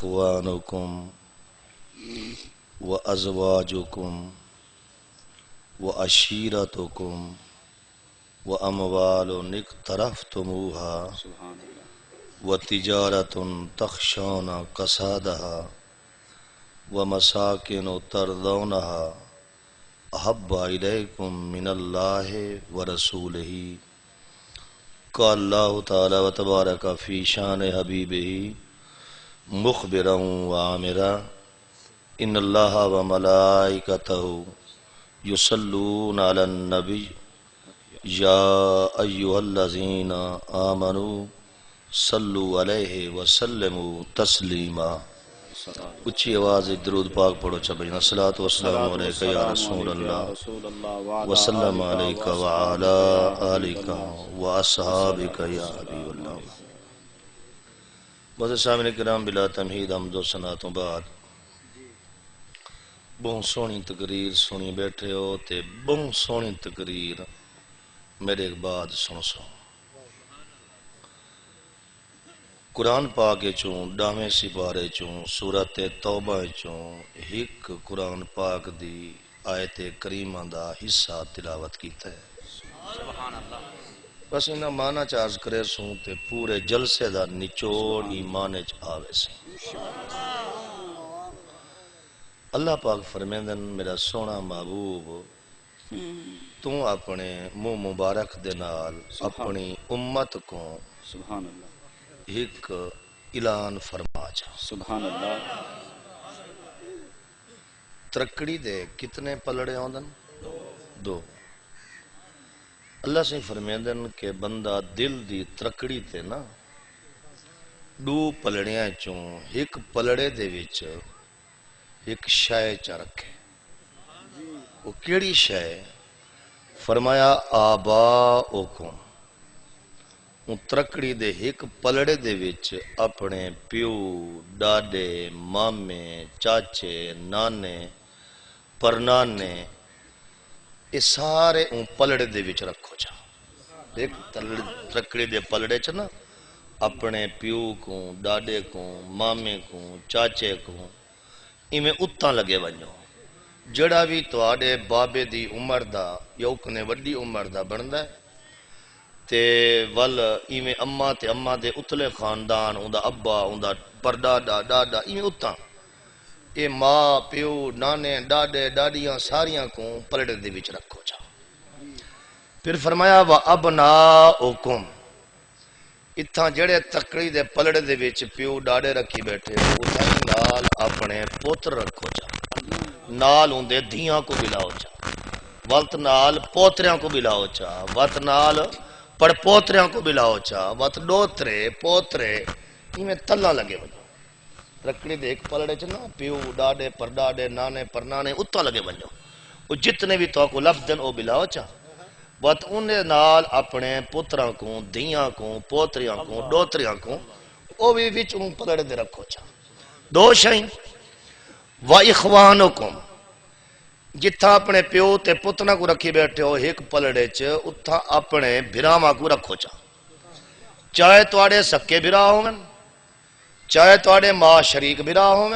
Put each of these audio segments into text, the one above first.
إخوانكم وأزواجكم وعشيرتكم وأموال اقترفتموها وتجارة تخشون كسادها ومساكن ترضونها أحب إليكم من الله ورسوله قال الله تعالى وتبارك في شان حبيبه مخبرا وعامرا إن الله وملائكته يصلون على النبي يا أيها الذين آمنوا صلوا عليه وسلموا تسلیما. اچھی آواز درود پاک پڑھو چبین الصلاۃ والسلام علیک یا رسول اللہ وسلم علیک وعلی آلک واصحابک یا حبیب اللہ. بہت سامنے کرام بلا تمہید حمد و ثنا تو بعد بہت سونی تقریر سنی بیٹھے ہو تے بہت سونی تقریر میرے ایک بعد سن قرآن پاک چوں ڈاویں سپارے چوں سورت توبہ چوں ایک قرآن پاک دی آیت کریمہ دا حصہ تلاوت کیتا ہے. سبحان اللہ. بس انہاں مانا چارز کرے سوں تے پورے جلسے دا نچوڑ ایمان چ آوے سے. اللہ پاک فرمیندن میرا سونا محبوب تو اپنے منہ مبارک دے نال اپنی امت کو سبحان اللہ ایک اعلان فرما جا. سبحان اللہ. ترکڑی دے کتنے پلڑے ہوندن؟ دو. اللہ سے فرمیندن کہ بندہ دل دی ترکڑی تے نا دو پلڑیاں چوں ایک پلڑے دے وچ ایک شے چا رکھے. وہ کیڑی شے؟ فرمایا آباؤکم. ترکڑی دے ایک پلڑے دے وچ اپنے پیو ڈاڈے مامے چاچے نانے پرنانے یہ سارے ان پلڑے دے وچ رکھو جا. ایک ترکڑی دے پلڑے چ نا اپنے پیو کو ڈاڈے کو مامے کو چاچے کو ایویں اتاں لگے ونجو. جڑا بھی تواڈے بابے دی عمر دا یا کنے وڈی عمر دا بندا ہے تے ول ایویں اماں تے اماں دے اتلے خاندان اوندا ابا اوندا پردادا ڈاڈا ایویں اتاں اے ماں پیو نانے ڈاڈے ڈاڈیاں ساریاں کو پلڑے دے وچ رکھو جا. پھر فرمایا وا ابناؤکم. اتھاں جڑے تکڑی دے پلڑے دے وچ پیو ڈاڈے رکھی بیٹھے اتھاں نال اپنے پوتر رکھو جا. نال اوندے دھیاں کو بلاؤ جا. وقت نال پوتریاں کو بلاؤ جا. وقت نال پڑ پوتریاں کو بلاؤ چا. وقت ڈوترے پوترے ایویں تلا لگے ونجو. رکڑی دے ایک پلڑے چ نا پیو ڈاڈے پرداڈے نانے پرنانے اتھا لگے ونجو. وہ جتنے بھی تو کو لفظ دن او بلاؤ چا. وقت انہیں نال اپنے پتراں کو دھیاں کو پوتریاں کو ڈوتریاں کو او بھی وچ ان پلڑے دے رکھو چا. دو شئیں و اخوانکم. جتھا اپنے پیو تے پتنا کو رکھی بیٹھے ہو ایک پلڑے چ اتھا اپنے بھراواں کو رکھو چا. چاہے تواڈے سکے بھرا ہون چاہے تواڈے ماں شریک بھرا ہون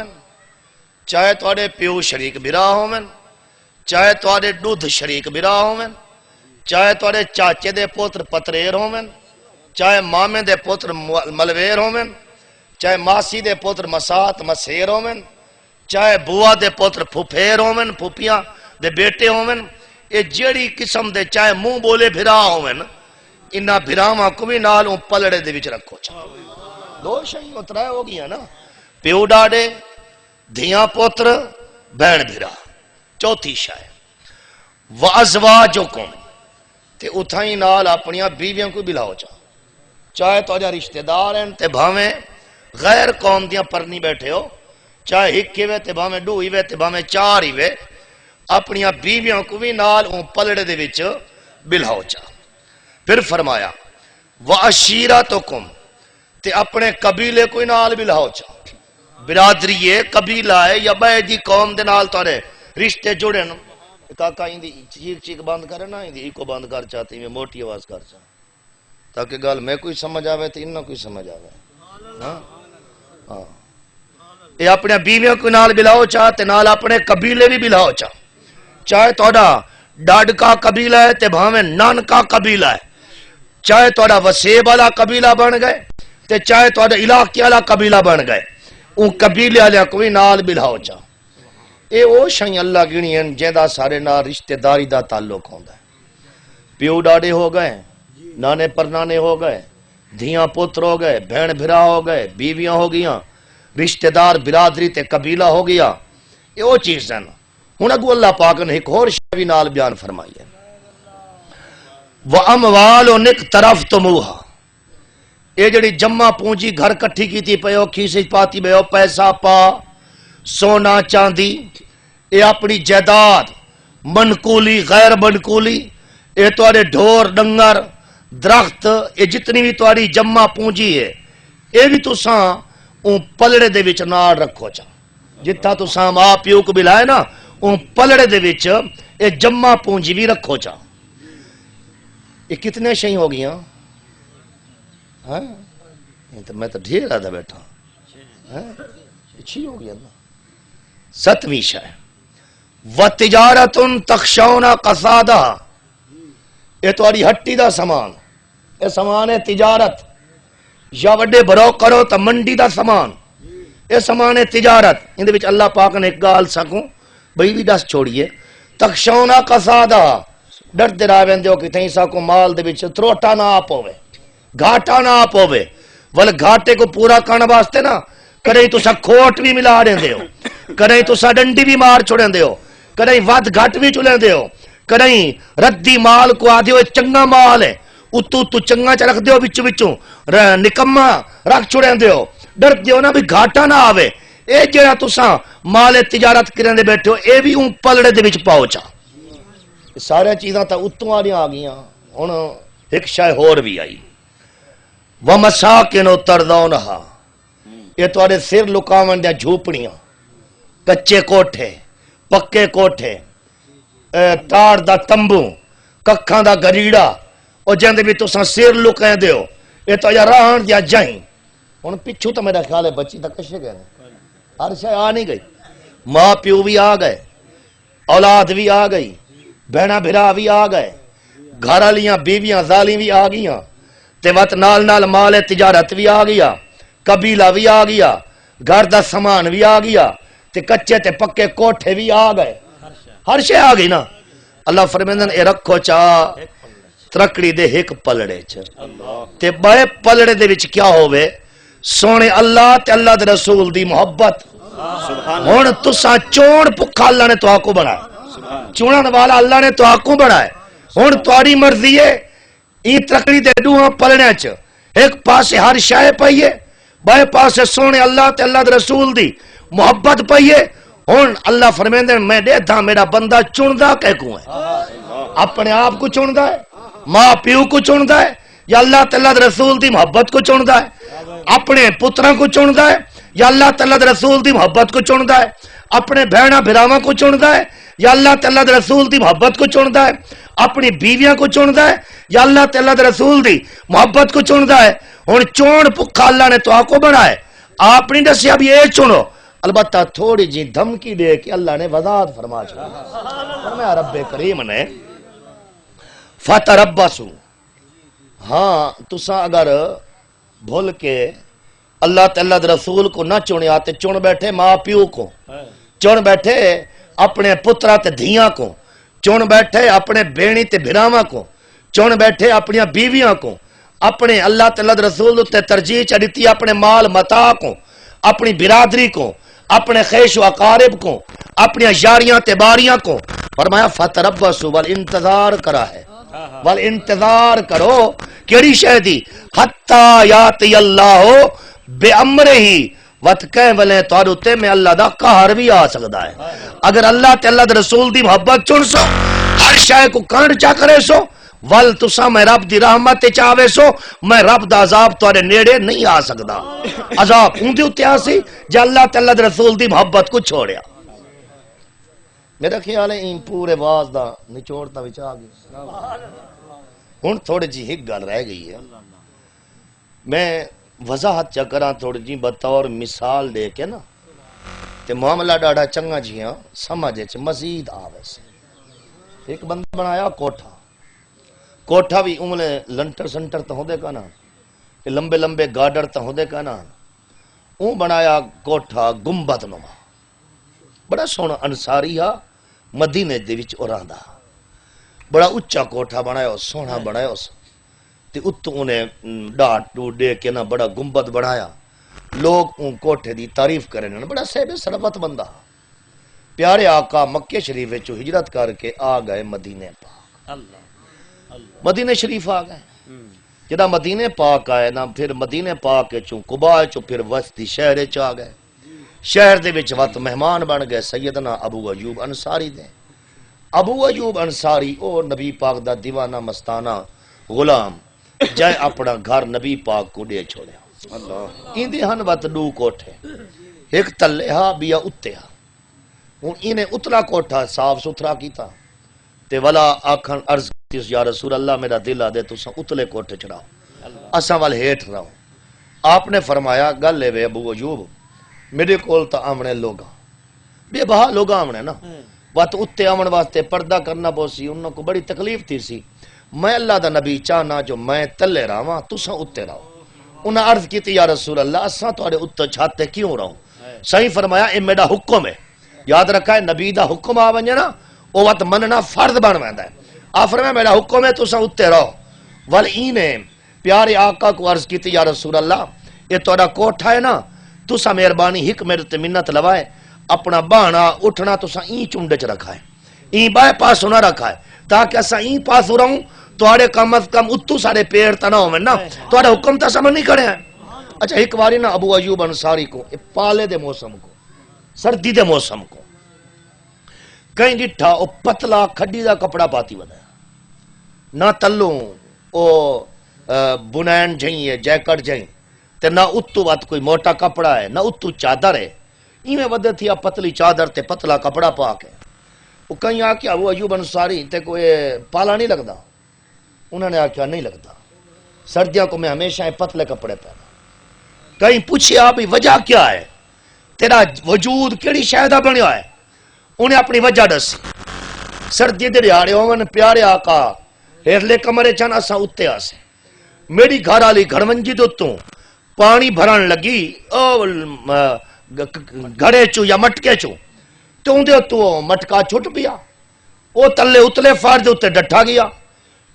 چاہے تواڈے پیو شریک بھرا ہون چاہے تواڈے دودھ شریک بھرا ہون چاہے تواڈے چاچے دے پوتر پتریر ہون چاہے مامے دے پوتر ملویر ہون چاہے ماسی دے پوتر مسات مسیر ہون چاہے بوا دے پوتر پھپھیر ہون پھپیاں دے بیٹے ہون اے جیڑی قسم دے چاہے منہ بولے بھرا ہون انہاں بھراواں کو بھی نال اون پلڑے دے وچ رکھو چا. دو شئیں اترائے ہو گیا نا پیو ڈاڈے دھیاں پوتر بہن بھرا. چوتھی شے وازواجکم. تے اتھائی نال اپنیاں بیویاں کو بلاؤ چا. چاہے تواڈے رشتہ دار ہیں تے بھاویں غیر قوم دیاں پرنی بیٹھے ہو چاہے ایک ہی وے تے بھاویں دو ہی وے تے بھاویں چار ہی وے اپنیاں بیویاں کو بھی نال اون پلڑے دے وچ بلاؤ چا. پھر فرمایا وعشیرتکم. تے اپنے قبیلے کوئی نال بلاؤ چا. برادری ہے قبیلہ ہے یا بے دی قوم دے نال تارے رشتے جڑے نا. کاکا اندی چیک چیک بند کرے نا اندی ایکو بند کر چاہتی میں موٹی آواز کر چاہ تاکہ گال میں کوئی سمجھ آوے تو انہاں کوئی سمجھ آوے. ہاں یہ اپنے بیویوں کو نال بلاؤ چاہ تے نال اپنے قبیلے بھی بلاؤ چاہ، چاہے توڑا ڈاڈ کا قبیلہ ہے تے بھاویں نان کا قبیلہ ہے، چاہے توڑا وسیب والا قبیلہ بن گئے تے چاہے توڑا علاقے والا قبیلہ بن گئے، ان قبیلے والے کوئی نال بلاؤ چاہ۔ اے او شاہیں اللہ گنی ہیں جیندہ سارے نال رشتہ داری دا تعلق ہوندا ہے۔ پیو ڈاڈے ہو گئے، نانے پرنانے ہو گئے، دھیاں پتر ہو گئے، بہن بھرا ہو گئے، بیویاں ہو گیاں، رشتہ دار برادری تے قبیلہ ہو گیا، یہ وہ چیز ہے نا۔ ہن اگو اللہ پاک نے ایک اور شے بھی نال بیان فرمائی ہے، وَأَمْوَالٌ اقْتَرَفْتُمُوهَا، یہ جڑی جمع پونجی گھر کٹھی کیتی پئے ہو، کھیسے پاتی پئے ہو، پیسہ پا، سونا چاندی، یہ اپنی جائیداد منقولی غیر منقولی، یہ تواڈے ڈھور ڈنگر درخت، یہ جتنی بھی تواڈی جمع پونجی ہے، یہ بھی تساں اون پلڑے دے وچ نال رکھو چا، جتھا تساں ماں پیو کو بلائے نا اون پلڑے دے وچ یہ جمع پونجی بھی رکھو چا۔ یہ کتنے شہیں ہو گیاں؟ ہاں میں تو ڈھیر آدھا بیٹھا، اچھی ہو گیا نا۔ ستویں شے وَتِجَارَةٌ تَخْشَوْنَ قَصَادَهَا، یہ تواڈی ہٹی دا سامان، یہ سامان ہے تجارت، یا وڈے بھرو کرو تا منڈی دا سامان، یہ سامان ہے تجارت، اندے وچ اللہ پاک نے ایک گال سکوں بھئی بھی دس چھوڑیے، تخشونا قصادہ، ڈرتے رہ ویندے ہو کہ تہیں ساکو مال دے وچ تروٹا نہ آپ ہوئے، گھاٹا نہ آپ ہوئے، ول گھاٹے کو پورا کرنے واسطے نا کریں تو سا کھوٹ بھی ملا دیں دے ہو، کریں تو سا ڈنڈی بھی مار چھوڑیں دے ہو، کریں ود گھٹ بھی چلیں دے ہو، کریں ردی مال کو آدھے ہوئے چنگا مال ہے اتو تو چنگا چا رکھ دے ہو بچوں بچوں نکمہ رکھ چھوڑیں دے ہو، ڈر دے ہو نا بھی گھاٹا نہ آوے، اے جڑا تساں مال تجارت کریں دے بیٹھے ہو اے بھی اون پلڑے دے وچ پاؤ چا۔ سارے چیزاں تا اتوں آڑیاں آگیاں، ہن ایک شے ہور بھی آئی، وَمَسَاكِنُ تَرْضَوْنَهَا، یہ تواڈے سر لکاون دیا جھوپڑیاں، کچے کوٹھے، پکے کوٹھے، تار دا تمبو، ککھاں دا گریڑا، اور جندے بھی تساں سر لکیں دے ہو، یہ تو یا رہن دیا جائیں۔ ہن پچھو تو میرا خیال ہے بچی تا کشے گئے ہر شے آ نہیں گئی، ماں پیو بھی آ گئے، اولاد بھی آ گئی، بہنا بھرا بھی آ گئے، گھر والیاں بیویاں ذالی بھی آ گئیاں، تے وقت نال نال مال تجارت بھی آ گیا، قبیلہ بھی آ گیا، گھر دا سامان بھی آ گیا، تے کچے تے پکے کوٹھے بھی آ گئے، ہر شے آ گئی نا۔ اللہ فرمیندن اے رکھو چا ترکڑی دے ایک پلڑے چ، تے بڑے پلڑے دے وچ کیا ہوئے؟ سونے اللہ تے اللہ دے رسول دی محبت۔ ہن تساں چون پکھا اللہ نے تو آکو بنائے، چونن والا اللہ نے تو آکو بنائے، ہن تواڈی مرضی ہے ای ترکڑی دے دوہاں پلڑے چ ایک پاسے ہر شے پئیے، بائے پاسے سونے اللہ تے اللہ دے رسول دی محبت پئیے۔ ہن اللہ فرمیندے میں دے تھا میرا بندہ چندا کہ کو ہے، اپنے آپ کو چندا ہے، ماں پیو کو چندا ہے، یا اللہ تعالیٰ دے رسول دی محبت کو چندا ہے، اپنے پتراں کو چندا ہے یا اللہ تعالیٰ دے رسول دی محبت کو چندا ہے، اپنے بہنا بھراواں کو چندا ہے یا اللہ تعالیٰ دے رسول دی محبت کو چندا ہے، اپنی بیویاں کو چندا ہے یا اللہ تعالیٰ دے رسول دی محبت کو چندا ہے۔ ہن چون پکھا اللہ نے تو آکو بنائے، آپ نہیں دسیا بھی اے چنو، البتہ تھوڑی جی دھمکی دے کہ اللہ نے وضاحت فرما چھوڑی، فرمایا رب کریم نے فتربصوا، ہاں تساں اگر بھول کے اللہ تعالیٰ دے رسول کو نہ چنیا تے چن بیٹھے ماں پیو کو، چن بیٹھے اپنے پترا تے دھیاں کو، چن بیٹھے اپنے بینی تے بھراواں کو، چن بیٹھے اپنی بیویاں کو، اپنے اللہ تعالیٰ دے رسول تے ترجیح چڑھتی اپنے مال متاع کو، اپنی برادری کو، اپنے خیش و اقارب کو، اپنی یاریاں تے باریاں کو، فرمایا فتربصوا والانتظار کرا ہے، والانتظار کرو کیڑی شے دی؟ حتی یاتی اللہ بے امرہ ہی، وقت کہیں ولے توڑو تے میں اللہ دا قہر بھی آ سکتا ہے۔ اگر اللہ تے اللہ دا رسول دی محبت چن سو، ہر شے کو کانڈ چا کرے سو، ول تسا میں رب دی رحمت چاہوے سو، میں رب دا عذاب توڑے نیڑے نہیں آ سکتا۔ عذاب اون دی اتے آسی جا اللہ تے اللہ دا رسول دی محبت کو چھوڑیا۔ میرا خیال ہے ان پورے واز دا نچوڑتا وچ آ گئی، ہن تھوڑی جی ایک گل رہ گئی ہے، میں وضاحت چکراں تھوڑی جی بطور مثال دے کے نا تے معاملہ ڈاڑا چنگا جیاں سمجھے چ مزید آوے سے ایک بندہ بنایا کوٹھا بھی انگلے لنٹر سنٹر تو ہوندے کا نا لمبے لمبے گارڈر تو ہوندے کا نا اون بنایا کوٹھا گنبد نما بڑا سونا انصاری ہا مدینے دے وچ اوراندا بڑا اچا کوٹھا بنایا سونا بنایا تے اتوں انہیں ڈاٹ ڈوٹ دے کے نا بڑا گنبد بنایا لوگ ان کوٹھے دی تعریف کریں بڑا صاحب سربت بندہ پیارے آقا مکہ شریف وچ ہجرت کر کے آ گئے مدینے پاک مدینے شریف آ گئے جدا مدینے پاک آئے نا پھر مدینے پاک چوں قباء چوں پھر وسطی شہر چ آ گئے شہر دے وچ وقت مہمان بن گئے سیدنا ابو ایوب انصاری دے ابو ایوب انصاری او نبی پاک دا دیوانہ مستانہ غلام جائے اپنا گھر نبی پاک کو دے چھوڑیا ایندے ہن وقت دو کوٹھے ایک تلے ہا بیا اتے ہا ہن انہیں اتلا کوٹھا صاف ستھرا کیتا تے ولا آکھن عرض کیتی یا رسول اللہ میرا دل آ دے تساں اتلے کوٹھے چڑھاؤ اساں ول ہیٹھ رہو آپ نے فرمایا گل اے وے ابو ایوب میرے کول تا آمنے لوگاں بے بہا لوگاں آمنے نا وقت اتے آمن واسطے پردہ کرنا پوسی انہوں کو بڑی تکلیف تھی سی میں اللہ دا نبی چاہنا جو میں تلے رہاں تساں اتے رہو انہاں عرض کیتی یا رسول اللہ اساں تواڈے اتے چھاتے کیوں رہو صحیح فرمایا اے میرا حکم ہے یاد رکھا ہے نبی دا حکم آ ونجے نا او وقت مننا فرض بن ویندا ہے آ فرمایا میرا حکم ہے تساں اتے رہو ول اینے پیارے آقا کو عرض کیتی یا رسول اللہ یہ تواڈا کوٹھا ہے نا تساں مہربانی ہک میرے تے منت لوائے اپنا بانا اٹھنا تساں این چونڈے چ رکھا ہے این بائے پاس نہ رکھا ہے تاکہ اساں این پاس رہوں تواڈے کم از کم اتو سارے پیر تا نہ ہوویں نا تواڈا حکم تا سمجھ نہیں کھڑے ہیں اچھا ایک باری نا ابو ایوب انصاری کو پالے دے موسم کو سردی دے موسم کو کہیں ڈٹھا او پتلا کھڈی دا کپڑا پاتی ودا نہ تلوں او بنین جہیں ہے جیکٹ جہیں تے نہ اتو وات کوئی موٹا کپڑا ہے نہ اتو چادر ہے ایویں ودے تھی پتلی چادر تے پتلا کپڑا پا کے وہ کہیں آکیا ابو ایوب انصاری تے کوئی پالا نہیں لگتا انہوں نے آکیا نہیں لگتا سردیوں کو میں ہمیشہ پتلے کپڑے پہنا کہیں پوچھیا بھی وجہ کیا ہے تیرا وجود کیڑی شاہدہ بنیا ہے انہیں اپنی وجہ دسی سردی دے دیاڑے ہوون پیارے آقا ہیرلے کمرے چن اساں اتے آسے میری گھر والی گھڑونجی دوتوں پانی بھرن لگی گھڑے چو یا مٹکے چو تو اندے تو مٹکا چھٹ پیا او تلے اتلے فارد اتے ڈٹھا گیا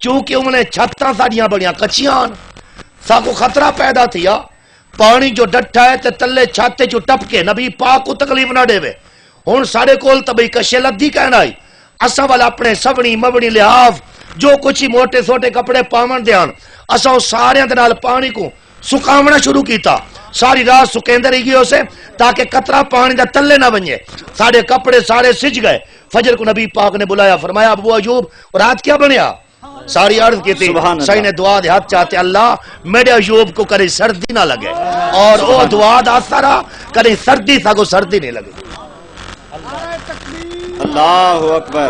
چونکہ انہیں چھتاں ساڑیاں بڑیاں کچیاں ساکو خطرہ پیدا تھیا پانی جو ڈٹھا ہے تے تلے چھاتے جو ٹپ کے نبی پاک کو تکلیف نہ دے وے ہون سارے کول تبھی کشے لدھی کہنا آئی اساں والا اپنے سبنی مبنی لحاف جو کچھ ہی موٹے سوٹے کپڑے پاون دیان اساں سارے دے نال پانی کو سکاونا شروع کیتا ساری رات سکیندے رہی گئے اسے تاکہ قطرہ پانی دا تلے نہ بنجے سارے کپڑے سارے سج گئے فجر کو نبی پاک نے بلایا فرمایا ابو ایوب رات کیا بنیا ساری عرض کی تھی صحیح نے دعا دے ہاتھ چاہتے اللہ میرے ایوب کو کرے سردی نہ لگے اور وہ دعا دا سارا کرے سردی تھا کو سردی نہیں لگے اللہ اکبر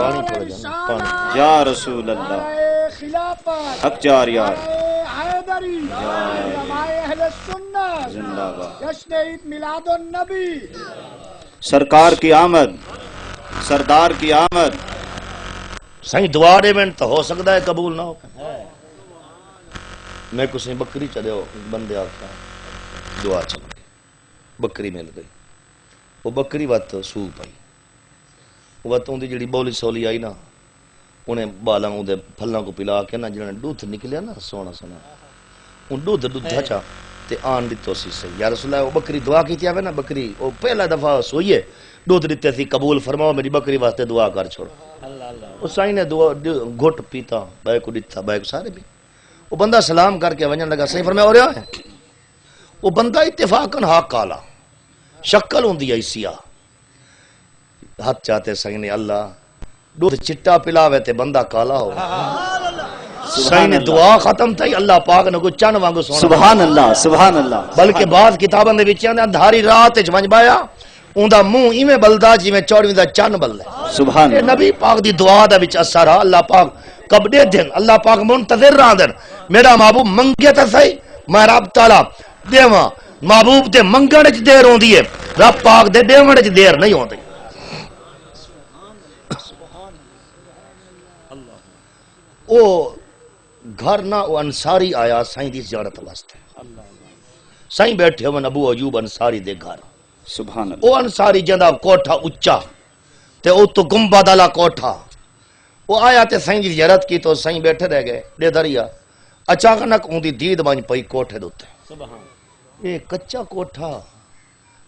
یا رسول اللہ حق جار یار سرکار کی آمد سردار کی آمد صحیح دعا دے میں تو ہو سکتا ہے قبول نہ ہو میں کسی بکری چلے ہو بندے آتا دعا چل گئی بکری مل گئی وہ بکری وقت سو پائی وقت ان دی جڑی بولی سولی آئی نا انہیں بالاں دے پھلاں کو پلا کے نا جنہیں دودھ نکلیا نا سونا سونا ان دودھ دھچا تے آن دیتو سی صحیح یا رسول اللہ وہ بکری دعا کی تھی آوے نا بکری وہ پہلا دفعہ سوئی ہے دودھ دیتے تھی قبول فرماؤ میری بکری واسطے دعا کر چھوڑ اس سائیں نے دعا گھٹ پیتا بھائی کو دیتا بھائی کو سارے بھی وہ بندہ سلام کر کے ونجن لگا صحیح فرمایا ہو رہا ہے وہ بندہ اتفاقاً ہاں کالا شکل ہوں دی سیاہ ہاتھ چاہتے سائیں نے اللہ دودھ چٹا پلاوے تے بندہ کالا ہو سائیں نے دعا ختم تھی اللہ پاک نے کوئی چن وانگو سونا سبحان اللہ سبحان اللہ بلکہ بعض کتابوں دے وچ آندے اندھاری رات وچ ونج بایا اوندا منہ ایویں بلدا جویں چوڑویں دا چن بلدا سبحان اللہ نبی پاک دی دعا دا وچ اثر ہے اللہ پاک کبڈے دن اللہ پاک منتظر رہندن میرا محبوب منگے تے صحیح میں رب تعالی دیواں محبوب دے منگن وچ دیر ہوندی ہے، رب پاک دے دیون وچ دیر نہیں ہوندی۔ او گھر نہ او انصاری آیا سائیں دی زیارت واسطے، سائیں بیٹھے ہوئے ابو ایوب انصاری دے گھر، سبحان اللہ، او انصاری جندا کوٹھا اچا تے او تو گنبد والا کوٹھا، وہ آیا تے سائیں دی زیارت کی تو سائیں بیٹھے رہ گئے دے دریا، اچانک اون دی دید بن پئی کوٹھے دوتے، اے کچا کوٹھا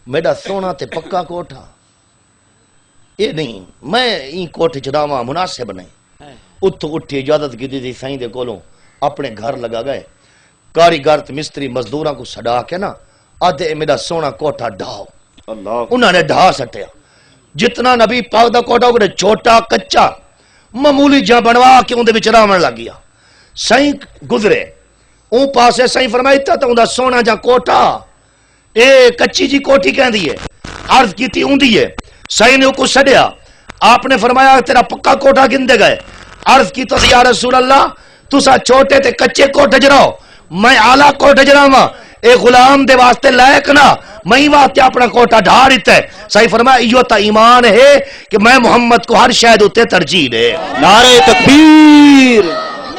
میرا سونا تے پکا کوٹھا، اے نہیں میں این کوٹھے چڑھاواں مناسب نہیں، اتھو اٹھی اجازت کی دی سائیں دے کولوں اپنے گھر لگا گئے، کاریگر تے مستری مزدوراں کو سڑا کے نا آدھے میرا سونا کوٹھا ڈھاؤ، اللہ انہوں نے ڈھا سٹیا، جتنا نبی پاک دا کوٹھا ہوگا چھوٹا کچا معمولی جہاں بنوا کے اندے وچ راون لگ گیا، سائیں گزرے اون پاسے سائیں فرمائی تا تے اوندا سونا جا کوٹھا اے کچی جی کوٹھی کہندی ہے، عرض کیتی اوندی ہے، سائیں نے کو سڑیا، آپ نے فرمایا تیرا پکا کوٹھا گندے گئے، عرض کی تو یا رسول اللہ تسا چھوٹے تے کچے کوٹھے جراؤ میں اعلیٰ کوٹھے جراواں، اے غلام دے واسطے لائق نہ میں واسطے اپنا کوٹھا ڈھا دیتا ہے، صحیح فرمایا ایو تا ایمان ہے کہ میں محمد کو ہر شاید ہوتے ترجیح دے، نعرہ تکبیر،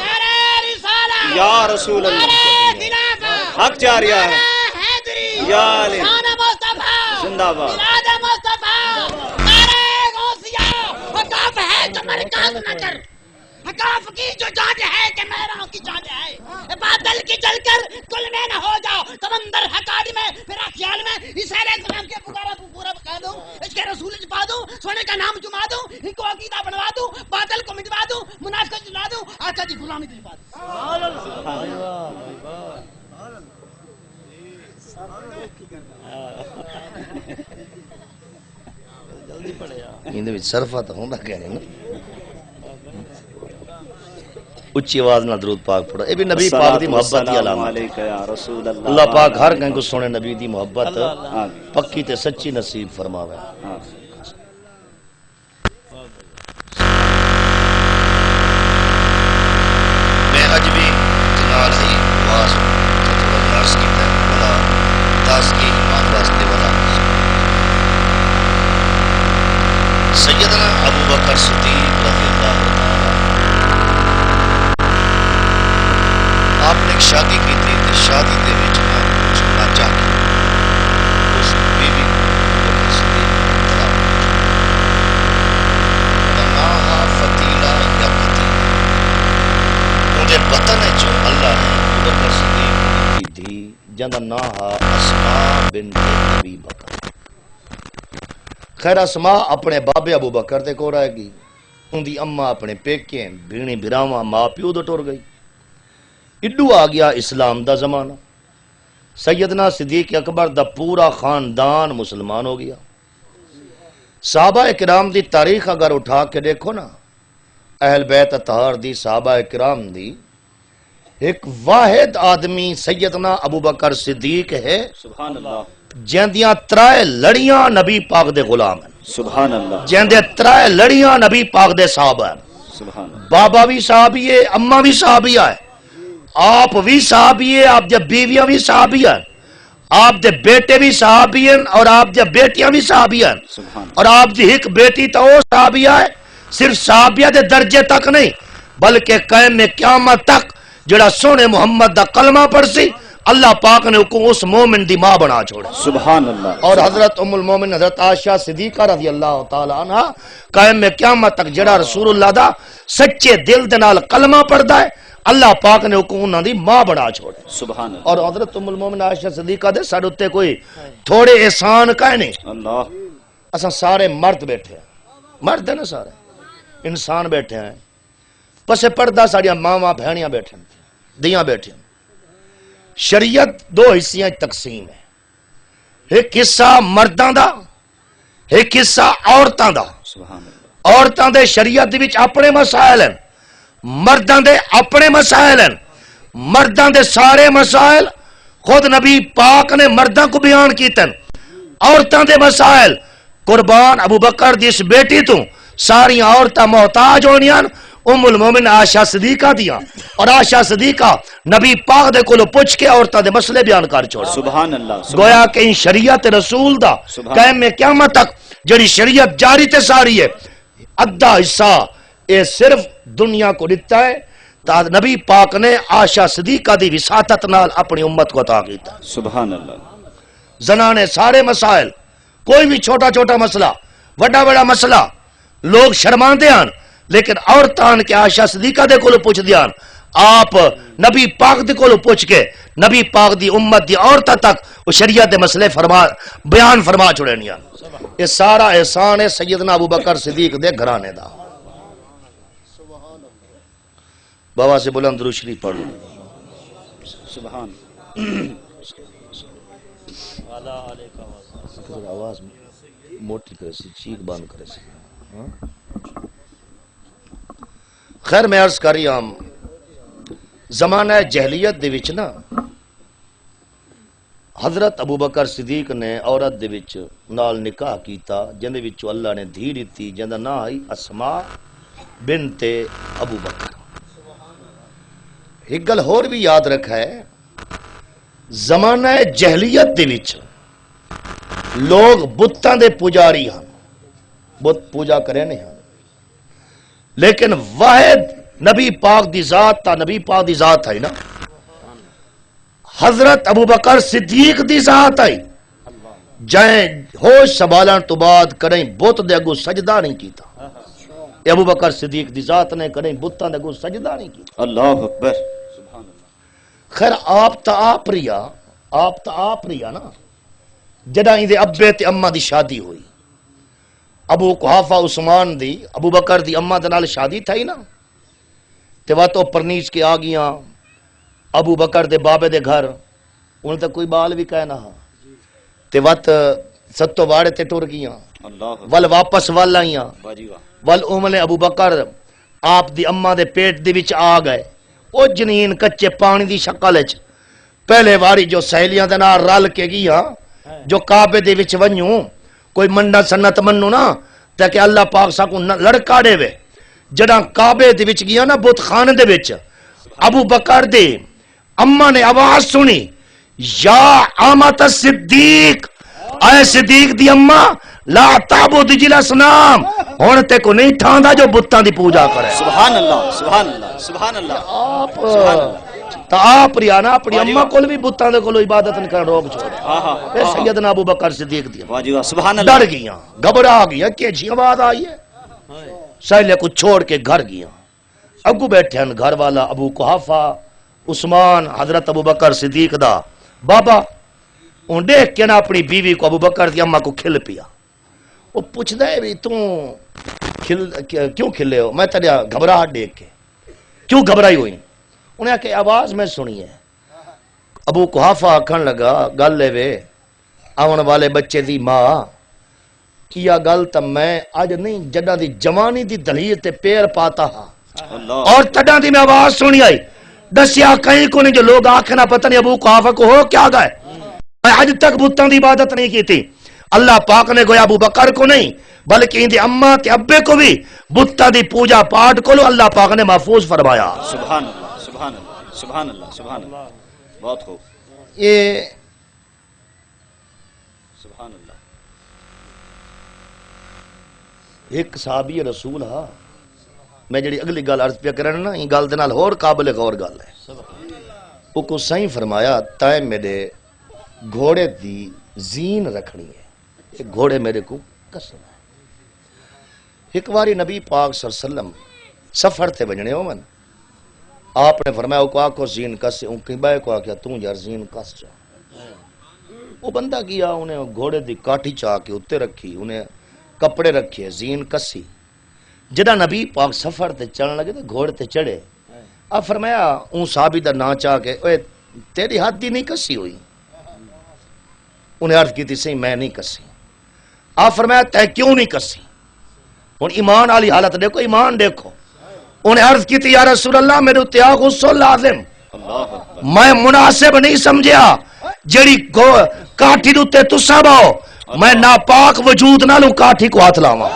نعرہ رسالہ، یا رسول اللہ، نعرہ خلافہ، حق جاری ہے، نعرہ حیدری، یا علی، شان مصطفیٰ، زندہ باد، میلاد مصطفیٰ، نعرہ غوثیہ، وقاف ہے تو مرکز نہ کر، وقاف کی جو جانچ ہے کہ میروں کی جانچ ہے، بادل کی جل کر کل میں نہ ہو جاؤ، سمندر حقاری میں میرا خیال میں عیسیٰ علیہ السلام کے پورا بکا دوں، اس کے رسول چپا دوں، سونے کا نام جما دوں، ان کو عقیدہ بنوا دوں، بادل کو مٹوا دوں، منافقت جلا دوں، آقا دی غلامی دلوا دوں۔ اندے وچ صرفہ تو ہوندا کہنے نا، اچھی آواز نہ درود پاک پڑھو، اے بھی نبی پاک دی محبت کی علامت علیکہ یا رسول اللہ، اللہ پاک ہر کہیں کو سونے نبی دی محبت آمین، پکی تے سچی نصیب فرماوے۔ آمین۔ میں اج بھی جلال ہی آواز تھوڑا عرض کیتا ہے بلا تازگی ایمان واسطے بلا سیدنا ابو بکر صدیق رضی اللہ تعالی آپ نے ایک شادی کی تھی تے شادی دے وچ کچھ ناچا کے اس بیوی ابو بکر صدیق طلاق ناہا فتیلہ یکتی مجھے پتہ نہیں جو اللہ نے ابو بکر صدیق کی تھی جنہ ناہا اسماء بنت نبی بکر، خیر اسماء اپنے بابے ابو بکر دے کو رہ گئی، ان دی اماں اپنے پیکے بھیڑی بھراواں ماں پیو دے ٹر گئی، اڈو آ گیا اسلام دا زمانہ، سیدنا صدیق اکبر دا پورا خاندان مسلمان ہو گیا۔ صحابہ کرام دی تاریخ اگر اٹھا کے دیکھو نا، اہل بیت اطہار دی صحابہ کرام دی ایک واحد آدمی سیدنا ابو بکر صدیق ہے سبحان اللہ، جیندیاں ترائے لڑیاں نبی پاک دے غلام ہیں، سبحان اللہ، جیندے ترائے لڑیاں نبی پاک دے صحابہ ہیں، سبحان اللہ، بابا بھی صحابی ہے، اماں بھی صحابیہ ہے، آپ بھی صحابی ہے، آپ دے بیویاں بھی صحابی ہیں، آپ دے بیٹے بھی صحابی ہیں اور آپ دے بیٹیاں بھی صحابی ہیں، سبحان اور آپ دی ایک بیٹی تو وہ صحابیہ ہے، صرف صحابیہ دے درجے تک نہیں بلکہ قیام قیامت تک جڑا سونے محمد دا کلمہ پڑھ سی اللہ پاک نے کو اس مومن دی ماں بنا چھوڑا، سبحان اللہ، اور حضرت ام المومن حضرت عائشہ صدیقہ رضی اللہ تعالی عنہ قائم قیامت تک جڑا رسول اللہ دا سچے دل دے نال کلمہ پڑھدا ہے اللہ پاک نے کو انہاں دی ماں بنا چھوڑا، سبحان اللہ، اور حضرت ام المومن عائشہ صدیقہ دے ساڈے تے کوئی تھوڑے احسان کائے نہیں، اللہ، اساں سارے مرد بیٹھے ہیں، مرد ہیں نا سارے انسان بیٹھے ہیں، پسے پردہ ساڑیاں ماواں بہنیاں بیٹھے ہیں، دیاں بیٹھے ہیں، شریعت دو حصیاں تقسیم ہے، ایک حصہ مرداں دا ایک حصہ عورتاں دا، سبحان اللہ، عورتاں دے شریعت دے وچ اپنے مسائل ہیں، مرداں دے اپنے مسائل ہیں، مرداں دے سارے مسائل خود نبی پاک نے مرداں کو بیان کیتے ہیں، عورتاں دے مسائل قربان ابو بکر دی اس بیٹی تو ساری عورتاں محتاج ہونیاں ام المومن عائشہ صدیقہ دیاں، اور عائشہ صدیقہ نبی پاک دے کولو پوچھ کے عورتاں دے مسئلے بیان کر چھوڑ سبحان اللہ گویا کہ شریعت رسول دا قائم میں قیامت تک جڑی شریعت جاری تے ساری ہے ادھا حصہ اے صرف دنیا کو دیتا ہے تا نبی پاک نے عائشہ صدیقہ دی وساطت نال اپنی امت کو عطا کیتا سبحان اللہ زنانے سارے مسائل کوئی بھی چھوٹا چھوٹا مسئلہ بڑا بڑا مسئلہ لوگ شرماندے ہیں لیکن عورتان کے عائشہ صدیقہ دے کولو پوچھ دیان آپ نبی پاک دے کولو پوچھ کے نبی پاک دی امت دی عورتہ تک وہ شریعت دے مسئلے بیان فرما چھوڑے نیا یہ سارا احسان ہے سیدنا ابوبکر صدیق دے گھرانے دا بابا سے بلند درود شریف پڑھو سبحان آواز موٹی کرے سی چیخ بند کرے سی خیر میں عرض کری ہم زمانہ جہلیت دے وچ نا حضرت ابوبکر صدیق نے عورت دے وچ نال نکاح کیتا جندے وچوں اللہ نے دھی دتی جندا نام ہے اسماء بنت ابوبکر ایک گل اور بھی یاد رکھا ہے زمانہ جہلیت دے وچ لوگ بتاں دے پجاری ہیں بت پوجا کرے نہیں ہیں لیکن واحد نبی پاک دی ذات تا نبی پاک دی ذات ہے نا حضرت ابوبکر صدیق دی ذات ہے جائیں ہوش سنبھالن تو بعد کریں بت دے اگوں سجدہ نہیں کیتا اے ابوبکر صدیق دی ذات نے کریں بتاں دے اگوں سجدہ نہیں کیتا اللہ اکبر خیر آپ تا آپ ریا نا جدہ اندے ابے تے اماں دی شادی ہوئی ابو قحافہ عثمان دی ابو بکر دی اماں دے نال شادی تھائی نا تے واتو پرنیچ کے آ گیاں ابو بکر دے بابے دے گھر انہیں تے کوئی بال بھی کہنا ہاں تے وات ستو واڑے تے ٹر گیاں ول واپس وال آئیاں ول اوملے ابو بکر آپ دی اماں دے پیٹ دی وچ آ گئے او جنین کچے پانی دی شکل وچ پہلے واری جو سہیلیاں دے نال رل کے گیا جو کعبے دے وچ ونجوں کوئی مننا سنت منو نا تاکہ اللہ پاک سا کو لڑکا دے وے جڑا کعبے دے وچ گیا نا بت خانے دے وچ ابو بکر دے اماں نے آواز سنی یا آمت صدیق اے صدیق دی اماں لا تعبد الاسنام ہن تے کو نہیں ٹھاندا جو بتاں دی پوجا کرے سبحان اللہ سبحان اللہ سبحان اللہ تا آپ ریانا اپنی اماں کول بھی بتاں دے کولو عبادت نہیں کر روک چھوڑے اے سیدنا ابو بکر صدیق دی واہ جی واہ سبحان اللہ ڈر گیاں گھبرا گیا کہ جی آواز آئی ہے سہیلے کو چھوڑ کے گھر گیا اگو بیٹھے ہیں گھر والا ابو قحافہ عثمان حضرت ابو بکر صدیق دا بابا ان دیکھ کے نا اپنی بیوی کو ابو بکر دی اماں کو کھل پیا وہ پوچھ دے بھی کیوں کھلے ہو میں تیرے گھبراہٹ دیکھ کے کیوں گھبرائی ہوئی انہیں کہ آواز میں سنی ہے ابو قحافہ آکھن لگا گل لے وے آون والے بچے دی ماں کیا گل تا میں آج نہیں جڈا دی جوانی دی دلیل تے پیر پاتا ہاں اور تڈا دی میں آواز سنی آئی دسیا کہیں کو نہیں جو لوگ آکھنا پتہ نہیں ابو قحافہ کو ہو کیا گئے میں آج تک بتاں دی عبادت نہیں کی تھی اللہ پاک نے گویا ابو بکر کو نہیں بلکہ ان دی اماں تے ابے کو بھی بتاں دی پوجا پاٹ کو لو اللہ پاک نے محفوظ فرمایا سبحان اللہ سبحان اللہ سبحان اللہ سبحان اللہ بہت خوب یہ سبحان اللہ ایک صحابی رسول ہاں میں جڑی اگلی گل عرض پہ کرنا نا یہ گل دے نال اور قابل غور گل ہے وہ کو صحیح فرمایا تائیں میرے گھوڑے دی زین رکھنی ہے ایک گھوڑے میرے کو قسم ہے ایک واری نبی پاک صلی اللہ علیہ وسلم سفر تے وجنے ہو من آپ نے فرمایا وہ کو آکو زین کس سے ان کی بائے کو آکیا توں یار زین کس جا وہ بندہ کیا انہیں گھوڑے دی کاٹھی چاہ کے اتے رکھی انہیں کپڑے رکھے زین کسی جدہ نبی پاک سفر تے چلنے لگے تو گھوڑے تے چڑھے آپ فرمایا اون صحابی دا نا چاہ کے اوے تیری ہاتھ دی نہیں کسی ہوئی انہیں عرض کی تھی صحیح میں نہیں کسی آپ فرمایا تے کیوں نہیں کسی ان ایمان والی حالت دیکھو ایمان دیکھو انہیں عرض کی تھی یا رسول اللہ میرے اتیا غصہ لازم میں مناسب نہیں سمجھیا جڑی کاٹھی دوتے تسا باؤ میں ناپاک وجود نہ لوں کاٹھی کو ہاتھ لاواں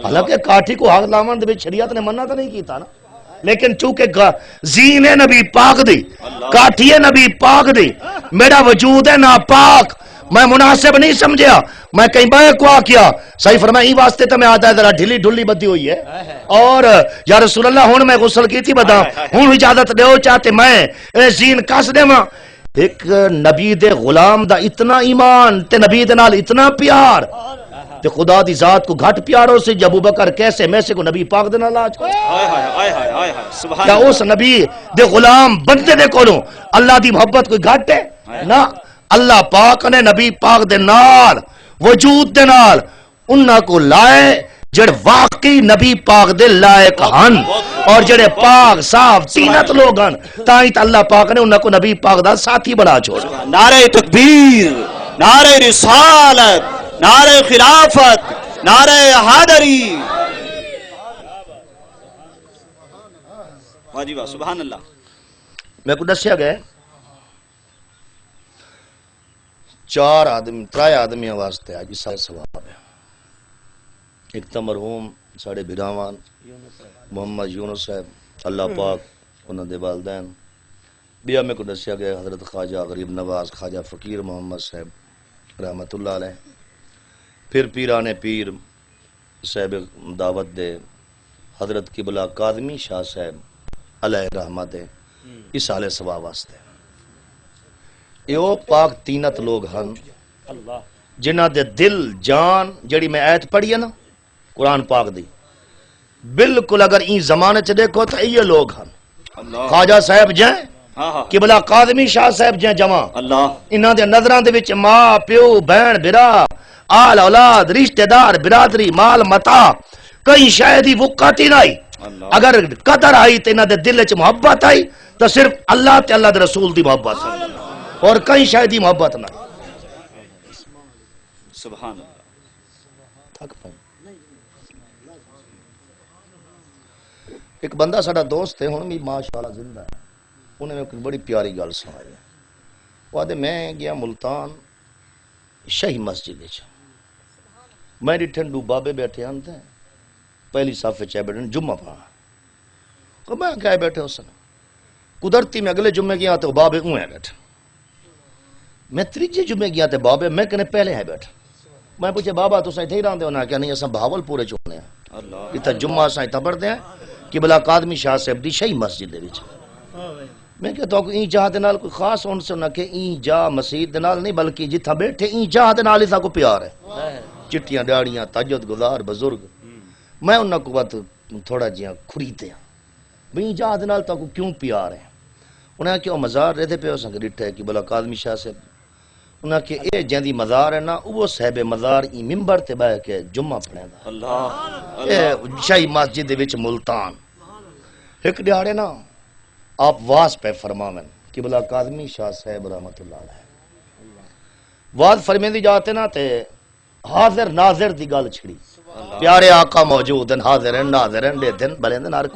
حالانکہ کاٹھی کو ہاتھ لاون دے وچ شریعت نے منع تو نہیں کیتا نا، لیکن چونکہ زین ہے نبی پاک دی، کاٹھی ہے نبی پاک دی، میرا وجود ہے ناپاک، میں مناسب نہیں سمجھیا، میں کہیں بائے کو آ کیا صحیح فرمایا ہی واسطے تو میں آتا ہے ذرا ڈھلی ڈھلی بدی ہوئی ہے، اور یا رسول اللہ ہون میں غسل کی تھی بدا ہون اجازت دیو چاہتے میں زین کس دے ماں. ایک نبی دے غلام دا اتنا ایمان تے نبی دے نال اتنا پیار تے خدا دی ذات کو گھٹ پیاروں سے جب ابوبکر کیسے میں سے کو نبی پاک دے نال آج کیا اس نبی دے غلام بندے دے کولوں اللہ دی محبت کوئی گھٹ ہے نا، اللہ پاک نے نبی پاک دے نال وجود دے نال انہاں کو لائے جڑ واقعی نبی پاک دے لائق ہن، اور جڑے پاک صاف تینت لوگ ہن تائیں تے اللہ پاک نے انہاں کو نبی پاک دا ساتھی بنا چھوڑا. نعرہ تکبیر، نعرہ رسالت، نعرہ خلافت، نعرہ حیدری. واہ جی واہ، سبحان اللہ. میں کو دسیا گئے 4 آدمی 3 آدمیاں واسطے آج سارے ثواب ہے. ایک تو مرحوم ساڑے بھراوان محمد یونس صاحب اللہ پاک انہوں دے والدین، بیا میں کو دسیا گیا حضرت خواجہ غریب نواز خواجہ فقیر محمد صاحب رحمت اللہ علیہ، پھر پیرانے پیر صاحب دعوت دے حضرت قبلہ قادمی شاہ صاحب علیہ رحمت اس حال سوا واسطے. یہ پاک تینت لوگ ہن جنہ دے دل جان جڑی میں آیت پڑھی ہے نا قرآن پاک دی، بالکل اگر این زمانے چ دیکھو تو یہ لوگ ہن. خواجہ صاحب جائیں قبلہ قادمی شاہ صاحب جائیں جمع، انہاں دے نظران دے وچ ماں پیو بہن برا آل اولاد رشتہ دار برادری مال متا کہیں شاید ہی وقت ہی نہیں. اگر قدر آئی تو انہاں دے دل وچ محبت آئی تو صرف اللہ تے اللہ دے رسول دی محبت اور کہیں شاید ہی محبت نہ. سبحان اللہ. تھک پائیں. ایک بندہ ساڈا دوست ہے ہن بھی ماشاءاللہ زندہ ہے، انہیں میں بڑی پیاری گل سنائی ہے. وہ آدھے میں گیا ملتان شاہی مسجد وچ، میں ڈٹھن دو بابے بیٹھے آندے پہلی صف وچ بیٹھے جمعہ پڑھا، کہ میں کیا بیٹھے اس نے قدرتی میں اگلے جمعے گیا تو بابے اوں ہے بیٹھے، میں تیجے جمعے گیا تے بابے میں کنے پہلے ہے بیٹھا. میں پوچھے بابا تساں ایتھے ہی رہندے ہو نا؟ کہ نہیں اساں بہاول پورے چونے ہیں، اتھا جمعہ اساں اتھا پڑھدے ہیں قبلہ قادمی شاہ صاحب دی شاہی مسجد دے وچ. میں کہتا ہوں کہ این جہاں دے نال کوئی خاص ان سے نہ کہ این جا مسجد دے نال نہیں بلکہ جتھا بیٹھے این جہاں دے نال ہی کو پیار ہے. چٹیاں ڈاڑیاں تہجد گزار بزرگ، میں انہاں کو بات تھوڑا جیاں کھڑیتے ہیں بھئی این جہاں دے نال تا کو کیوں پیار ہے. انہاں کہ وہ مزار رہتے پہ ہو سکے ڈٹھے قبلہ قادمی شاہ صاحب، انہاں کہ اے جہاں دی مزار ہے نا وہ صاحب مزار این ممبر تے بہ کے جمعہ پڑھیں دا اللہ شاہی مسجد دے وچ ملتان. ایک دیہاڑے نا آپ واز پہ فرماون قبلہ قادمی شاہ صاحب رحمت اللہ علیہ واز فرمیندی جاتے نا تے حاضر ناظر دی گل چھڑی، پیارے آقا موجود ہیں حاضر ہیں ناظر ہیں لیدن بلیندن ہر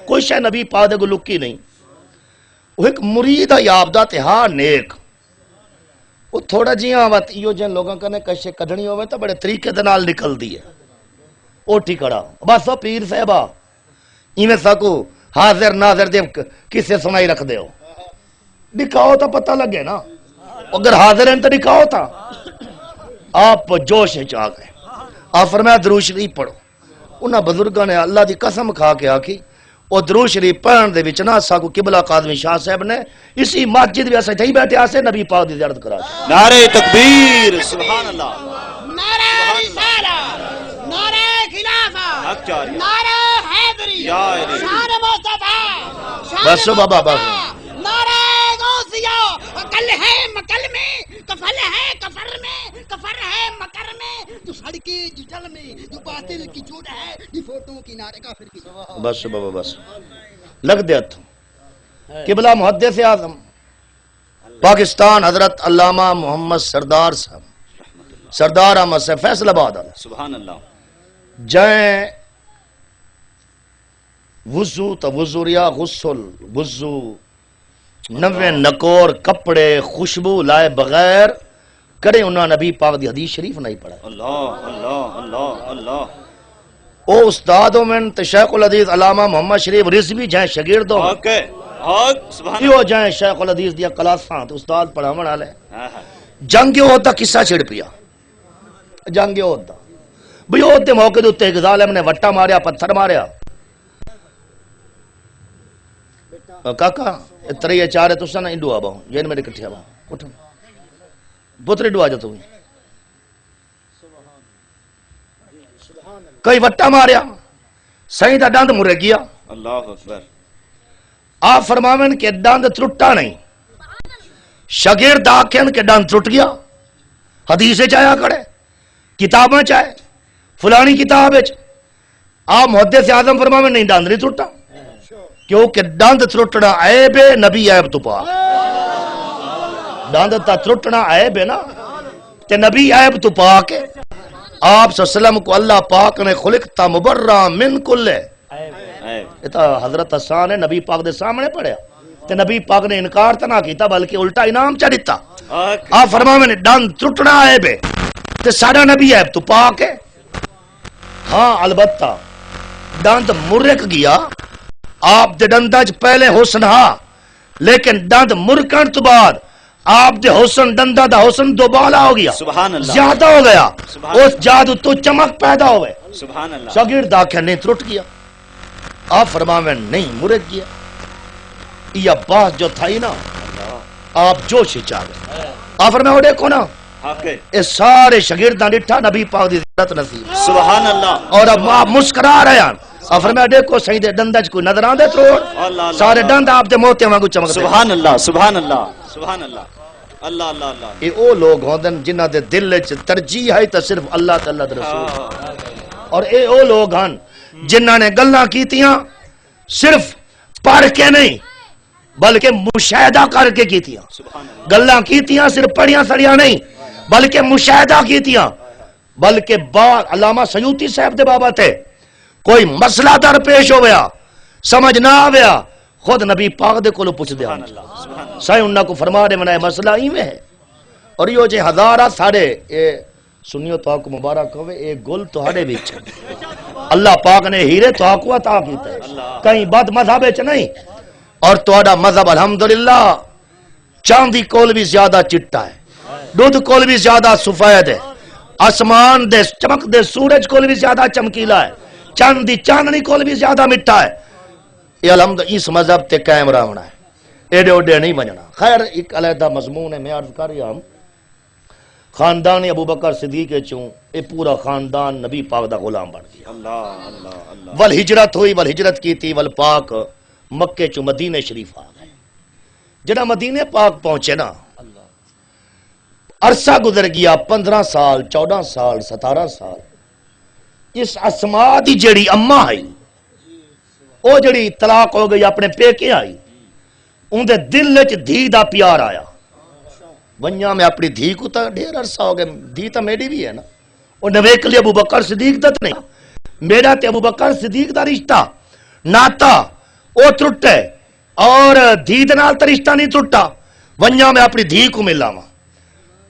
کوئی شے نبی پاک دے کو لکی نہیں. وہ ایک مرید یابدہ تے ہاں نیک، وہ تھوڑا جیاں وقت ایو جن لوگاں کنے کشے کڈنی ہوئے تو بڑے طریقے دے نال نکل دی ہے اوٹھی کھڑا بس وہ پیر صاحبہ ایویں ساکو حاضر ناظر دے کسے سنائی رکھ دے ہو، دکھاؤ تو پتہ لگے نا. اگر حاضر ہیں تو دکھاؤ تھا. آپ جوش ہے چاہ گئے، آپ فرمایا درود شریف پڑھو. انہاں بزرگاں نے اللہ دی قسم کھا کے آکھی اور درود شریف پڑھن دے وچ نا ساکو قبلہ قادمی شاہ صاحب نے اسی مسجد میں اسے تھی بیٹھے آسے نبی پاک دی زیارت کرا. نعرہ تکبیر، سبحان اللہ. نعرہ رسالہ، نعرہ خلافت، نعرہ حیدری، شان مصطفیٰ، بس بابا بس نعرہ غوثیہ. عقل ہے مکل میں، کفل ہے کفر میں، کفر ہے مکر میں، تو سڑکی جو جل میں، جو باطل کی جھوٹ ہے، جو فوٹوں کی نعرے کافر کی. بس بابا بس لگ دے ہتھ. قبلہ محدث اعظم پاکستان حضرت علامہ محمد سردار صاحب سردار احمد سے فیصل آباد سبحان اللہ جائیں وضو تا وضوریا غسل وضو 90 نکور کپڑے خوشبو لائے بغیر کرے انہاں نبی پاک دی حدیث شریف نہیں پڑھا. اللہ اللہ اللہ اللہ. او استادوں میں تے شیخ الحدیث علامہ محمد شریف رضوی جائیں شاگردوں حق ہے حق سبحان یہ جائیں شیخ الحدیث دیا کلاساں تے استاد پڑھاون والے اللہ جنگ عہد دا قصہ چھڑ پیا جنگ عہد دا بھئی عہد دے موقع دے اوتے ایک ظالم نے وٹا ماریا پتھر ماریا کاکا ترے چارے تساں نہ انڈو آبا جن میرے کٹھیا با اٹھ پتر انڈو آ جا تو کئی وٹا ماریا سائیں دا ڈاند مرے گیا اللہ اکبر آپ فرماویں کہ ڈاند ترٹا نہیں شاگرد آکھیں کہ ڈاند ترٹ گیا حدیث چایا کڑے کتاباں چاہے فلانی کتاب آپ محدث اعظم فرماویں نہیں ڈاند نہیں ترٹا کیونکہ ڈاند ترٹنا عیب ہے نبی عیب تو پا ڈاند تا ترٹنا عیب ہے نا تے نبی عیب تو پا کے آپ صلی اللہ علیہ وسلم کو اللہ پاک نے خلقتا مبرہ من کل یہ تا حضرت حسان ہے نبی پاک دے سامنے پڑھیا تے نبی پاک نے انکار تا نہ کیتا بلکہ الٹا انعام چا دیتا آپ فرماویں نے ڈاند ترٹنا عیب ہے تے سارا نبی عیب تو پا کے ہاں البتہ ڈاند مرک گیا آپ دے ڈندہ چ پہلے حسن ہا لیکن ڈند مرکن تو بعد آپ دے حسن ڈندہ دا حسن دوبالا ہو گیا سبحان اللہ زیادہ ہو گیا سبحان اس جادو تو چمک پیدا ہوئے سبحان اللہ شاگرد آکھیں نہیں ترٹ گیا آپ فرماویں نہیں مرک گیا یہ بات جو تھا ہی نا آپ جوش چاہ گئے آپ فرماویں دیکھو نا حق ہے اس سارے شاگرداں ڈٹھا نبی پاک دی زیارت نصیب سبحان اللہ اور اب آپ مسکرا رہے ہیں اور فرمایا دیکھو صحیح دے ڈندج کوئی نظر آن دے تروڑ سارے ڈند آپ دے موتے وانگو چمک دے سبحان اللہ سبحان اللہ سبحان اللہ اللہ اللہ اللہ یہ او لوگ ہوندن جنہ دے دل وچ ترجیح ہے تے صرف اللہ تے اللہ دے رسول اور اے او لوگ ہن جنہ نے گلاں کیتیاں صرف پڑھ کے نہیں بلکہ مشاہدہ کر کے کیتیاں گلاں کیتیاں صرف پڑھیاں سڑیاں نہیں بلکہ مشاہدہ کیتیاں بلکہ علامہ سیوطی صاحب دے بابا تھے کوئی مسئلہ در پیش ہو گیا سمجھ نہ آویا خود نبی پاک دے کولو پوچھ دیا سائیں انہاں کو فرما دے منائے مسئلہ ہی میں ہے اور یہ جے ہزارہ ساڑے اے سنیو تو آکو مبارک ہوئے اے گل تو ہڑے بیچ اللہ پاک نے ہیرے تو آکو عطا کیتا ہے کہیں بد مذہب چ نہیں اور توڑا مذہب الحمدللہ چاندی کول بھی زیادہ چٹا ہے دودھ کول بھی زیادہ سفید ہے آسمان دے چمک دے سورج کول بھی زیادہ چمکیلا ہے چاند دی چاندنی کول بھی زیادہ مٹا ہے یہ الحمد اس مذہب تے قائم رہنا ہے ایڈے اوڈے نہیں بننا خیر ایک علیحدہ مضمون ہے میں عرض کر رہا ہوں خاندان ابو بکر صدیق چوں اے پورا خاندان نبی پاک دا غلام بن گیا اللہ اللہ اللہ ول ہجرت ہوئی ول ہجرت کی تھی ول پاک مکے چوں مدینے شریف آ گئے جڑا مدینے پاک پہنچے نا عرصہ گزر گیا 15 سال 14 سال 17 سال اس اسماء دی جڑی اماں آئی او جڑی طلاق ہو گئی اپنے پیکے آئی ان دے دل وچ دھی دا پیار آیا ونیا میں اپنی دھی کو تا ڈھیر عرصہ ہو گیا دھی تا میری بھی ہے نا اور نویک لئے ابو بکر صدیق دا نہیں میرا تے ابو بکر صدیق دا رشتہ ناتا او ترٹے اور دھی دے نال تا رشتہ نہیں ترٹا ونیا میں اپنی دھی کو ملا ماں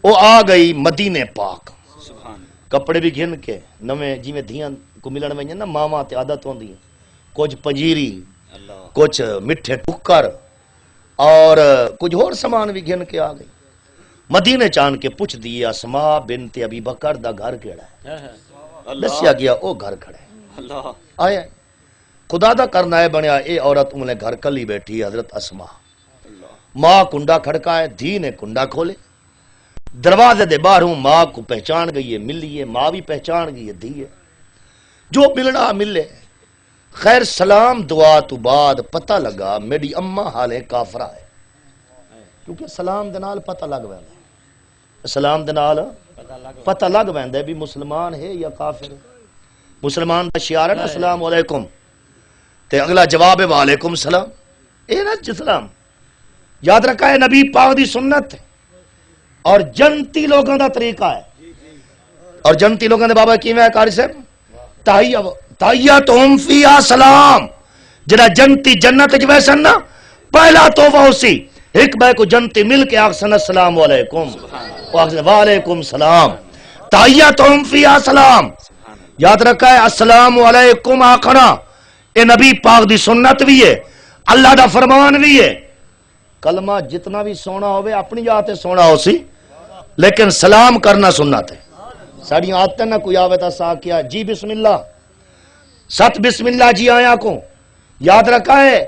او آ گئی مدینے پاک کپڑے بھی گھن کے نویں جی میں دھیاں کو ملن میں نا ماما تے عادت ہوندی ہے کچھ پنجیری کچھ مٹھے ٹکر اور کچھ اور سامان بھی گھن کے آ گئی مدینے چان کے پوچھ دیا اسماء بنت ابی بکر دا گھر کیڑا ہے دسیا گیا او گھر کھڑا ہے آیا خدا دا کرنا ہے بنیا اے عورت انہیں گھر کلی بیٹھی حضرت اسماء ماں کنڈا کھڑکا ہے دھی نے کنڈا کھولے دروازے دے باہروں ماں کو پہچان گئی ہے ملی ہے ماں بھی پہچان گئی ہے دھی ہے جو ملنا ملے خیر سلام دعا تو بعد پتہ لگا میری اماں حالے کافرہ ہے کیونکہ سلام دنال پتہ لگ ویندا سلام دنال پتہ لگ ویندا بھی مسلمان ہے یا کافر ہے مسلمان دا شعار ہے نا السلام علیکم تے اگلا جواب ہے وعلیکم السلام اے نا اسلام یاد رکھا ہے نبی پاک دی سنت ہے اور جنتی لوگوں دا طریقہ ہے اور جنتی لوگوں دے بابا کیویں ہے قاری صاحب تحیتہم فیہا سلام جڑا جنتی جنت وچ ویسن نا پہلا توبہ اسی ایک بے کو جنتی مل کے آکھسن السلام علیکم وعلیکم السلام تحیتہم فیہا سلام یاد رکھا ہے السلام علیکم آخنا اے نبی پاک دی سنت بھی ہے، اللہ دا فرمان بھی ہے۔ کلمہ جتنا بھی سونا ہوئے اپنی یاد تے سونا ہو سی، لیکن سلام کرنا سنت ہے۔ ساڑی آتے نہ کوئی آوے تا سا کیا جی بسم اللہ، ست بسم اللہ جی آیا کو، یاد رکھا ہے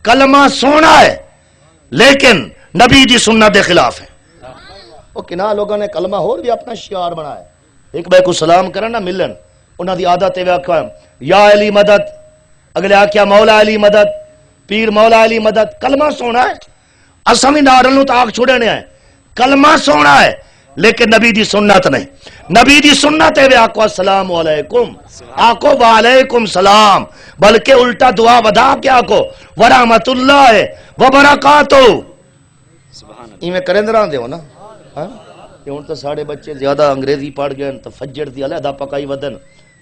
کلمہ سونا ہے لیکن نبی دی سنت دے خلاف ہے۔ وہ کنا لوگوں نے کلمہ ہور بھی اپنا شعار بنایا، ایک بے کو سلام کرنا ملن، انہاں دی عادت ہے آکھا یا علی مدد، اگلے آکھیا مولا علی مدد، پیر مولا علی مدد۔ کلمہ سونا ہے، اساں بھی نارن نو تاک چھڑنے ہیں، کلمہ سونا ہے لیکن نبی دی سنت نہیں۔ نبی دی سنت ہے آکو السلام علیکم، آکو وعلیکم سلام، بلکہ الٹا دعا ودا کیا آکو ورحمت اللہ وبرکاتہ۔ ایویں کریں دران دے ہو نا، یہ ہوں تو ساڑھے بچے زیادہ انگریزی پڑھ گئے تو فجر دی علیحدہ پکائی ودن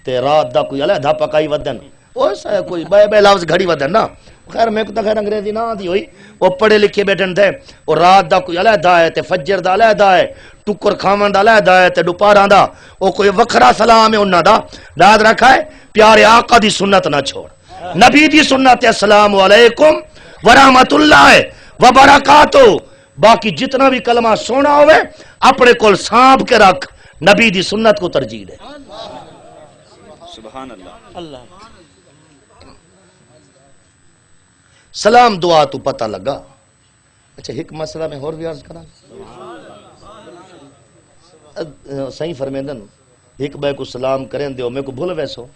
تے رات دا کوئی علیحدہ پکائی ودن، وہ سا کوئی بے بے لفظ گھڑی ودن نا۔ خیر میں کو تو خیر انگریزی نہ آتی ہوئی، وہ پڑھے لکھے بیٹھن تھے، اور رات دا کوئی علیحدہ ہے تے فجر دا علیحدہ ہے، ٹکر کھاون دا علیحدہ ہے تے دوپہراں دا وہ کوئی وکھرا سلام ہے انہاں دا۔ یاد رکھا ہے پیارے آقا دی سنت نہ چھوڑ، نبی دی سنت ہے السلام علیکم ورحمت اللہ وبرکاتہ۔ باقی جتنا بھی کلمہ سونا ہوئے اپنے کول سانپ کے رکھ، نبی دی سنت کو ترجیح دے۔ سبحان اللہ۔ سلام دعا تو پتہ لگا۔ اچھا ایک مسئلہ میں اور بھی عرض کرا، صحیح فرمیندن ایک بے کو سلام کریں دیو میں کو بھول ویسو،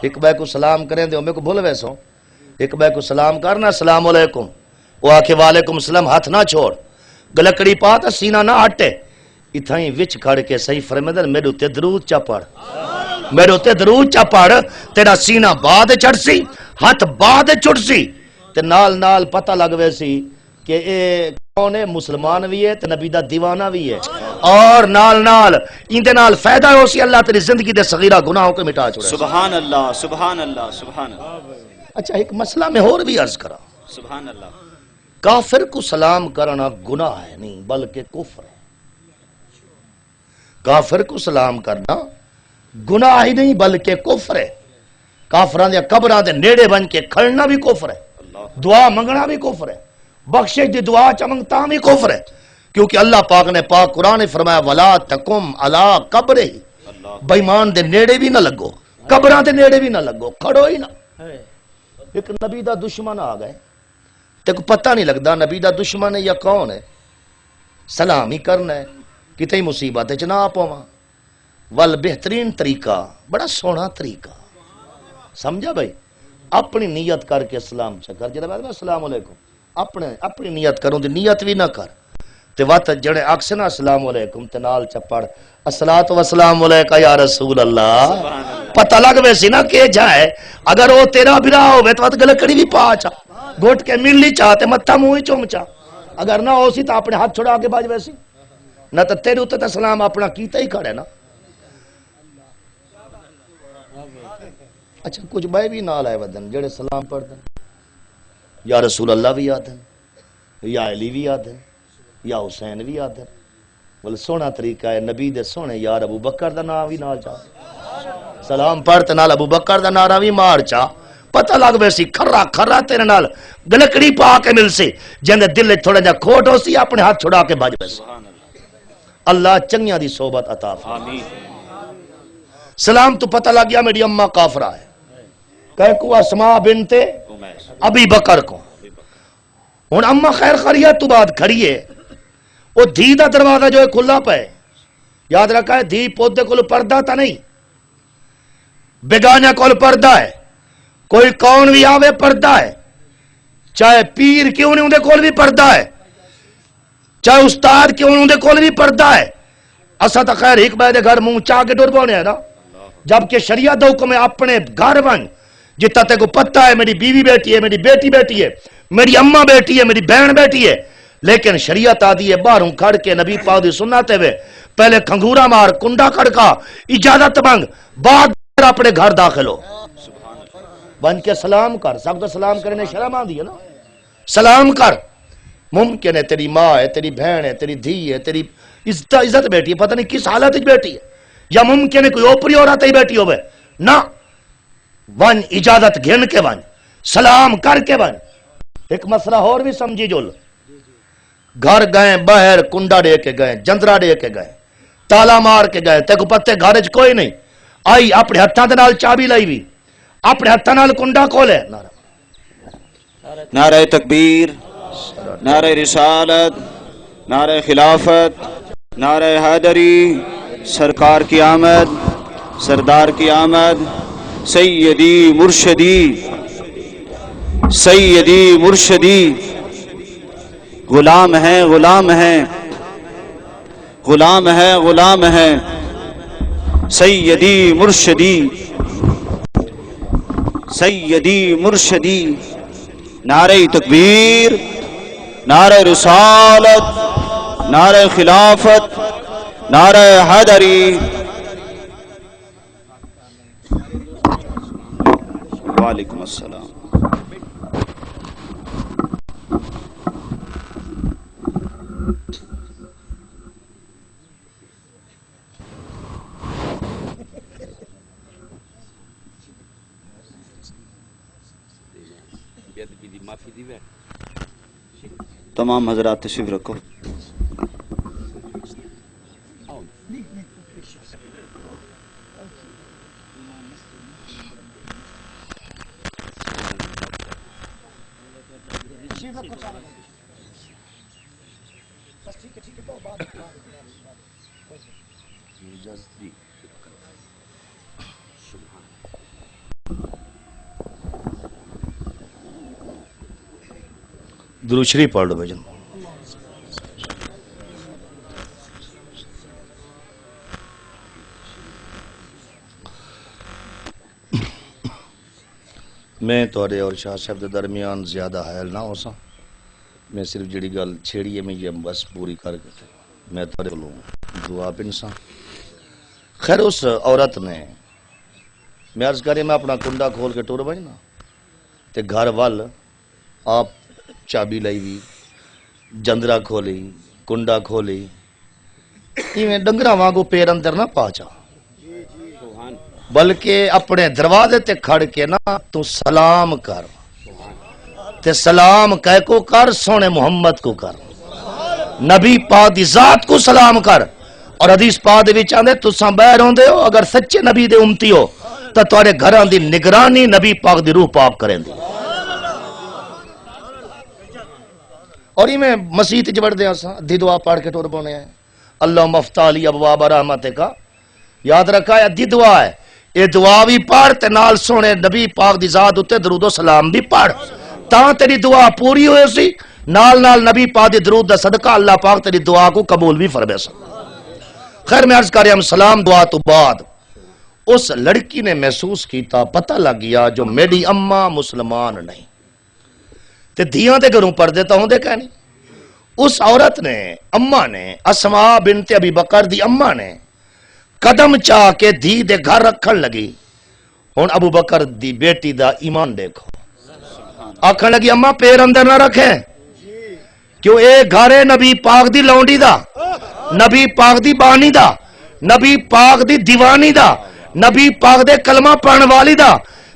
ایک بے کو سلام کریں دیو میں کو بھول ویسو، ایک بے کو سلام کرنا السلام علیکم، وہ آکھے وعلیکم السلام، ہاتھ نہ چھوڑ، گلکڑی پاتا سینہ نہ ہٹے، اتھائیں وچ کھڑ کے صحیح فرمیندن میرے تے درود چا پڑھ، میرے تے درود چا پڑھ، تیرا سینہ بعد چڑھ سی، ہاتھ بعد چڑھ سی، تے نال نال پتہ لگ ویسی کہ اے کون ہے، مسلمان بھی ہے تے نبی دا دیوانہ بھی ہے، اور نال نال اندے نال فائدہ ہو سی اللہ تیری زندگی دے صغیرہ گناہوں کو مٹا چھوڑے۔ سبحان اللہ سبحان اللہ سبحان اللہ۔ اچھا ایک مسئلہ میں اور بھی عرض کرا، سبحان اللہ۔ کافر کو سلام کرنا گناہ ہے نہیں بلکہ کفر ہے۔ کافر کو سلام کرنا گناہ ہی نہیں بلکہ کفر ہے۔ کافران دے قبران دے نیڑے بن کے کھڑنا بھی کفر ہے، دعا منگنا بھی کفر ہے، بخشش دی دعا چمنگتا بھی کفر ہے، کیونکہ اللہ پاک نے پاک قرآن نے فرمایا وَلَا تَقُمْ عَلَىٰ قَبْرِهِ، بے ایمان دے نیڑے بھی نہ لگو، قبران دے نیڑے بھی نہ لگو، کھڑو ہی نہ۔ ایک نبی دا دشمن آ گئے تے کو پتہ نہیں لگتا نبی دا دشمن ہے یا کون ہے، سلام ہی کرنا ہے، کتنی مصیبت ہے چنا پاواں۔ ول بہترین طریقہ، بڑا سونا طریقہ، سمجھا بھائی، اپنی نیت کر کے سلام چکر جڑا بعد السلام علیکم، اپنی نیت کروں دی نیت بھی نہ کر تے وقت جڑے اکس نا السلام علیکم تے نال چپڑ الصلاۃ والسلام علیکہ یا رسول اللہ، پتہ لگ ویسی نا کہ جائے اگر وہ تیرا بھرا ہوے تو وقت گلکڑی بھی پا چا، گھٹ کے مل لی چاہتے متھا منہ چوم چا، اگر نہ ہو سی تو اپنے ہاتھ چھڑا کے باج ویسی، نہ تو تیرے اتنے تے سلام اپنا کیتا ہی کھڑے نا۔ اچھا کچھ بھائی بھی نال آئے ودن جڑے سلام پڑھ دیں، یا رسول اللہ بھی یاد ہیں، یا علی بھی یاد ہیں، یا حسین بھی یاد ہیں، بولے سونا طریقہ ہے نبی دے سونے یار ابو بکر دا نام بھی نال چاہ، سلام پڑھتے نال ابو بکر دا نعرہ بھی مار چاہ، پتہ لگ ویسی کھرا کھرا تیرے نال گلکڑی پا کے مل سی، جن دے دل تھوڑا جا کھوٹ ہو سی اپنے ہاتھ چھڑا کے بھاج ویسی۔ اللہ چنگیاں دی صحبت عطا فرمائے۔ سلام تو پتہ لگ گیا میری اماں کافرہ ہے، کہ کو اسماء بنت ابی بکر کو، ہن اماں خیر خیریت تو بعد کھڑی ہے، وہ دھی دا دروازہ جو ہے کھلا پہ، یاد رکھا ہے دھی پودے کو پردہ تا نہیں، بیگانہ کو پردہ ہے، کوئی کون بھی آوے پردہ ہے، چاہے پیر کیوں نہیں اندے کول بھی پردہ ہے، چاہے استاد کیوں نہیں اندے کول بھی پردہ ہے۔ اسا تا خیر ایک بے دے گھر منہ چاہ کے ڈر بونے ہے نا، جبکہ شریعت دا حکم ہے اپنے گھر بن جتا تے کو پتہ ہے میری بیوی بیٹی ہے، میری بیٹی بیٹی ہے، میری اماں بیٹی ہے، میری بہن بیٹی ہے، لیکن شریعت آدھی ہے باہروں کھڑ کے نبی پاک دی سنتے ہوئے پہلے کھنگورا مار کنڈا کھڑکا اجازت مانگ بعد اپنے گھر داخل ہو، بن کے سلام کر سب تو سلام کرنے شرم آندی ہے نا، سلام کر، ممکن ہے تیری ماں ہے، تیری بہن ہے، تیری دھی ہے، تیری عزت بیٹی ہے، پتہ نہیں کس حالت بیٹی ہے، یا ممکن ہے کوئی اوپری عورت ہی بیٹھی ہوئے نہ ون اجازت گھن کے ون سلام کر کے ون ایک مسئلہ اور بھی سمجھی جول گھر گئے باہر کنڈا دے کے گئے جندرا دے کے گئے تالا مار کے گئے تے کو پتے گھر چ کوئی نہیں آئی اپنے ہتھاں دے نال چابی لائی بھی اپنے ہتھاں نال کنڈا کھولے نعرہ تکبیر، نعرہ رسالت، نعرہ خلافت، نعرہ حیدری، سرکار کی آمد، سردار کی آمد، سیدی مرشدی، سیدی مرشدی، غلام ہیں غلام ہیں غلام ہے غلام ہے، سیدی مرشدی، سیدی مرشدی، نعرہ تکبیر، نعرہ رسالت، نعرہ خلافت، نعرہ حیدری۔ وعلیکم السلام۔ تمام حضرات تشریف رکھو۔ درود شریف پڑھ لو بھجن۔ میں تھوڑے اور شاہ صاحب دے درمیان زیادہ حائل نہ ہو سا، میں صرف جڑی گل چھیڑی ہے میں یہ بس پوری کر کے میں تھوڑے لوں دعا پنسا۔ خیر اس عورت نے میں عرض کرے میں اپنا کنڈا کھول کے ٹور بھائی نا تے گھر وال آپ چابی لائی بھی جندرا کھولی کنڈا کھولی ایویں ڈنگرا وانگو پیر اندر نہ پاچا بلکہ اپنے دروازے تے کھڑ کے نا تو سلام کر تے سلام کہہ کو کر سونے محمد کو کر نبی پاک دی ذات کو سلام کر اور حدیث پاک دے وچ آندے تساں باہر ہوندے ہو اگر سچے نبی دے امتی ہو تے تواڈے گھراں دی نگرانی نبی پاک دی روح پاک کریں دی اور ہی میں مسیح جبڑ دیا سا ادھی دعا پڑھ کے ٹور پونے ہیں اللہم افتح لی ابواب رحمتک کا یاد رکھا ہے ادھی دعا ہے یہ دعا بھی پڑھ تے نال سونے نبی پاک دی ذات اتے درود و سلام بھی پڑھ تاں تیری دعا پوری ہوئے سی نال نال نبی پاک دی درود دا صدقہ اللہ پاک تیری دعا کو قبول بھی فرمائے سا۔ خیر میں عرض کریں ہم سلام دعا تو بعد اس لڑکی نے محسوس کیتا پتہ لگ گیا جو میری اماں مسلمان نہیں تے دھیاں دے گھروں پڑھ دیتا ہوں دے کہنی اس عورت نے اماں نے اسماء بنت ابی بکر دی اماں نے قدم چاہ کے دھی دے گھر رکھن لگی ہن ابو بکر دی بیٹی دا ایمان دیکھو آکھن لگی اماں پیر اندر نہ رکھیں کیوں اے گھر نبی پاک دی لونڈی دا نبی پاک دی بانی دا نبی پاک دی دیوانی دا نبی پاک دے کلمہ پڑھن والی دا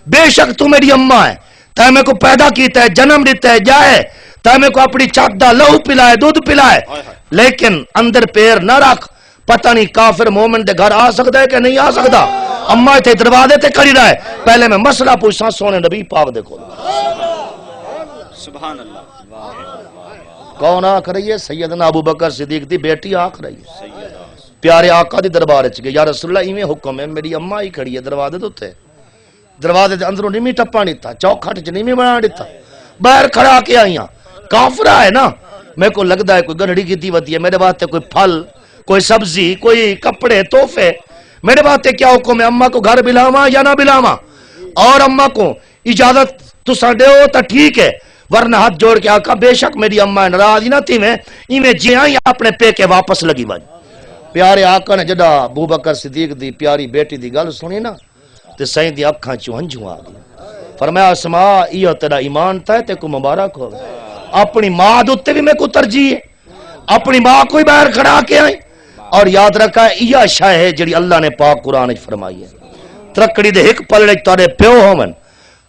بے شک تو میری اماں ہے تے میں کو پیدا کیتا ہے جنم دیتا ہے جائے تے میں کو اپنی چاک دا لہو پلائے دودھ پلائے لیکن اندر پیر نہ رکھ پتہ نہیں کافر مومن دے گھر آ سکتا ہے کہ نہیں آ سکتا اماں تے دروازے تے کھڑی رہے پہلے میں مسئلہ پوچھا سونے نبی پاک دے کھول سبحان اللہ کون آکھ رہی ہے سیدنا ابو بکر صدیق دی بیٹی آکھ رہی ہے پیارے آقا دی دربار چ گئے یا رسول اللہ ایویں حکم ہے میری اماں ہی کھڑی ہے دروازے تے دروازے دے اندروں نہیں ٹپا دیتا چوکھٹ چ نہیں بنا دیتا باہر کھڑا کے آئیاں کافرہ ہے نا میرے کو لگتا ہے کوئی گنڈی کی دیوتی ہے میرے واسطے کوئی پھل کوئی سبزی کوئی کپڑے تحفے میرے واسطے کیا حکم ہے اماں کو گھر بلاواں یا نہ بلاواں اور اماں کو اجازت تساں دیو تو ٹھیک ہے ورنہ ہاتھ جوڑ کے آقا بے شک میری اماں ناراض نہ تھی میں ایویں جی آئی اپنے پے کے واپس لگی ون پیارے آقا نے جڑا ابو بکر صدیق دی پیاری بیٹی دی گل سنی نا تے سائیں دی اکھاں چوں ہنجھوں آ گئی فرمایا اسماء ایو تیرا ایمان تھا تے کو مبارک ہو اپنی ماں دے تے بھی میں کو ترجیح ہے اپنی ماں کو ہی باہر کھڑا کے آئی اور یاد رکھا ہے یہ شے ہے جڑی اللہ نے پاک قرآن وچ فرمائی ہے ترکڑی دے ایک پلڑے تواڈے پیو ہون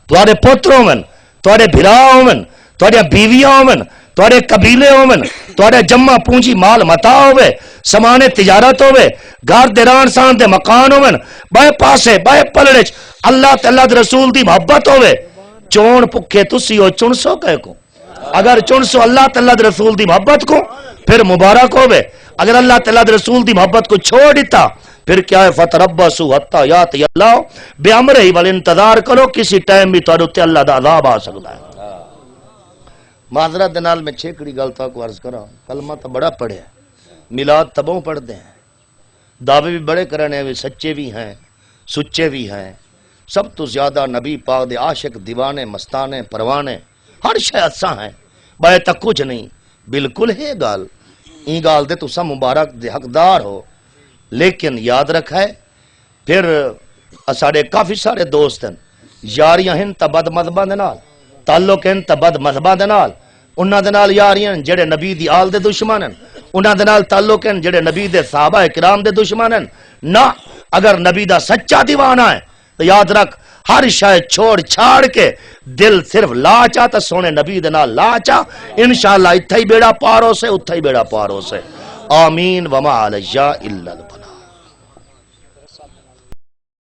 تواڈے پتر ہون تواڈے بھرا ہون تواڈے بیویاں ہون تواڈے قبیلے ہون تواڈے جمع پونجی مال متا ہوے سامان تجارت ہوے گھر دیران سان دے مکان ہون بائے پاسے بائے پلڑے اللہ تعالی دے رسول دی محبت ہوے چون پکے تسی ہو چنسو کہے کو اگر چنسو اللہ تعالی دے رسول دی محبت کو پھر مبارک ہوے اگر اللہ تعالی دے رسول دی محبت کو چھوڑ دیتا پھر کیا ہے فتربصوا حتی یاتی اللہ بے امرہ وال انتظار کرو کسی ٹائم بھی تواڈے تے اللہ دا عذاب آ سکتا ہے معذرت دے نال میں چھیکڑی گل تا کو عرض کراں کلمہ تو بڑا پڑھیا میلاد تبوں پڑھتے ہیں دعوے بھی بڑے کرنے ہیں سچے بھی ہیں سچے بھی ہیں سب تو زیادہ نبی پاک دے عاشق دیوانے مستانے پروانے ہر شے اچھا ہیں بے تک کچھ نہیں بالکل ہے گال این گال دے تسا مبارک دے حقدار ہو لیکن یاد رکھا ہے پھر ساڑے کافی سارے دوست ہیں یاریاں ہیں تا بد مذہباں دے نال تعلق ہیں تا بد مذہباں دے نال انہاں دے نال یاریاں جڑے نبی دی آل دے دشمن ہیں انہاں دے نال تعلق ہیں جڑے نبی دے صحابہ کرام دے دشمن ہیں نہ اگر نبی دا سچا دیوانہ ہے تو یاد رکھ ہر شے چھوڑ چھاڑ کے دل صرف لا چا تے سونے نبی دے نال لا چا انشاءاللہ اتھے ہی بیڑا پار ہو سے اتھے ہی بیڑا پار ہو سے آمین وما علیہ الا البلاغ